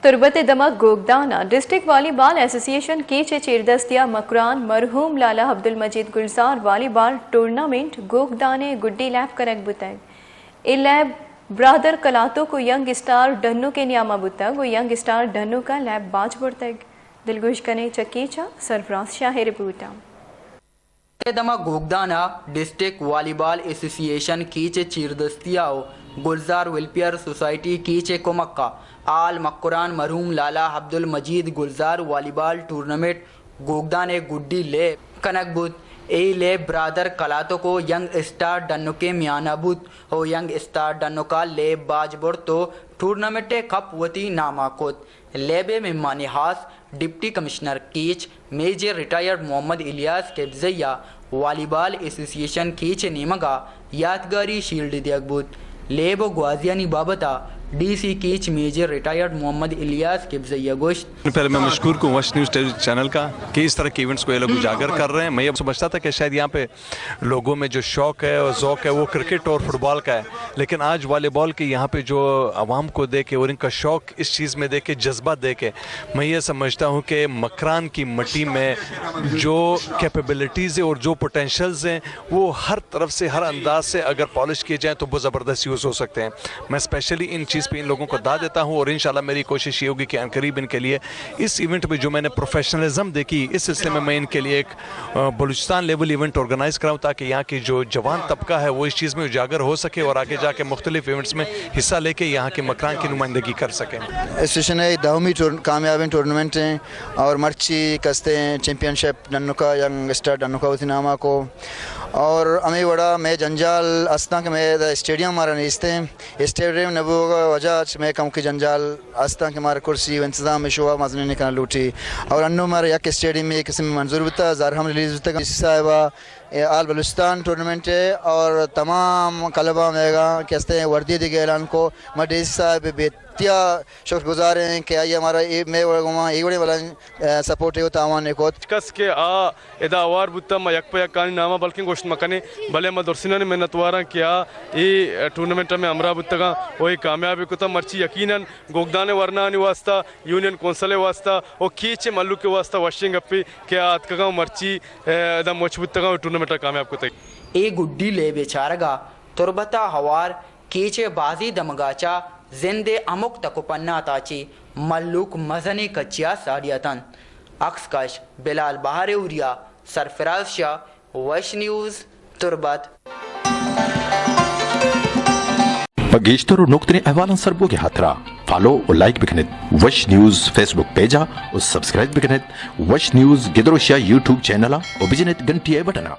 تربت دمک گوگدانہ district والی بال ایسوسی ایشن کی چیردستیا مکران مرحوم لالا عبد المجید گلزار والی بال ٹورنامنٹ گوگدانے گڈی لیب کرک بتائے ای لیب برادر کلاتو کو ینگ اسٹار ڈنو کے نیامہ بتگ و ینگ اسٹار ڈنو کا لیب باج بڑتگ دلگوش کنے چکیچا سرفراز شاہ رپورٹا دما گوگدانہ ڈسٹرکٹ والی بال ایسوسی ایشن کیچے چیردستیاؤ گلزار ویلفیئر سوسائٹی کیچے کمکہ آل مکران مرحوم لالا عبد المجید گلزار والی بال ٹورنامنٹ گوگدانے گڈی لے کنک بود اے لے برادر کلاتو کو ینگ اسٹار ڈنو کے میانہ بود او ینگ اسٹار ڈنو کا لے باج بڑ تو ٹورنامنٹ کپ وتی نامہ کوت لیبے مہمان خاص deputy commissioner Kech major retired Muhammad Ilyas Kabzai volleyball ایسوسی ایشن کیچ نیمگا یادگاری شیلڈ دیگ بود لیب و گوازیانی بابتا ڈی سی کیچ میجر ریٹائرڈ محمد الیاس قبضیہ گوشت. پہلے میں مشکور ہوں وش نیوز چینل کا کہ اس طرح کے ایونٹس کو یہ لوگ اجاگر کر رہے ہیں. میں یہ سمجھتا تھا کہ شاید یہاں پہ لوگوں میں جو شوق ہے اور ذوق ہے وہ کرکٹ اور فٹ بال کا ہے, لیکن آج والی بال کے یہاں پہ جو عوام کو دیکھے اور ان کا شوق اس چیز میں دیکھے, جذبہ دیکھے, میں یہ سمجھتا ہوں کہ مکران کی مٹی میں جو کیپیبلٹیز ہیں اور جو پوٹینشلز ہیں وہ ہر طرف سے ہر انداز سے اگر پالش کیے جائیں تو بہت زبردست یوز ہو سکتے ہیں. میں اسپیشلی ان چیز پہ ان لوگوں کو داد دیتا ہوں اور انشاءاللہ میری کوشش یہ ہوگی کہ قریب ان کے لیے اس ایونٹ میں جو میں نے پروفیشنلزم دیکھی اس سلسلے میں ان کے لیے ایک بلوچستان لیول ایونٹ آرگنائز کراؤں تاکہ یہاں کی جو جوان طبقہ ہے وہ اس چیز میں اجاگر ہو سکے اور آگے جا کے مختلف ایونٹس میں حصہ لے کے یہاں کے مکران کی نمائندگی کر سکیں. ایسوسیشن ہے دہویں کامیاب ٹورنامنٹ ہیں اور مرچی کستے ہیں چیمپئن شپ ڈنوکا ینگ اسٹار ڈنوکا ہوتی نامہ کو اور امی وڑا میں جنجال استا کہ میں اسٹیڈیم ہمارا نیستے ہیں اسٹیڈیم نبو وجہ میں کم کی جنجال استا کہ ہمارا کرسی و انتظام میں شعبہ مازنے نکالا لوٹی اور انو ہمارا یک اسٹیڈیم میں قسم میں منظور بتا زارہم ریلیز بتا صاحبہ آل بلوچستان ٹورنامنٹ ہے اور تمام کلبہ میں گا کہتے ہیں وردی دیگے اعلان کو مڈیس صاحب بیتیا شکر گزار ہیں کہ آئیے ہمارا میں ایگوڑے والا سپورٹ ہے تاوان ہے کو کس کے ادا اوار بتا میں یک پہ یک کانی نامہ بلکہ گوشت مکنے بھلے میں درسینہ نے محنتوارا کیا یہ ٹورنامنٹ میں امرا بتگا وہی کامیابی کو تا مرچی یقیناً گوگدانے ورنانی واسطہ یونین کونسلے واسطہ اور کیچے ملو کے واسطہ واشنگ اپی کیا آتکگا مرچی ادا موچ بتگا ٹورنامنٹ کامیاب کو تا اے گڈی لے بیچارگا تربتا ہوار کیچے بازی دمگاچا زندے امک تکو پننا تاچی ملوک مزنی کچیا ساڑیتن. عکس کش بلال بہار اوریا سرفراز شاہ وش نیوز تربت. بگیشتر و نقطنی احوالان سربو کے ہاتھرا فالو اور لائک بکنید وش نیوز فیس بک پیجا اور سبسکرائب بکنید وش نیوز گدروشیا یوٹیوب چینلا اور بجنید گھنٹی بٹنا.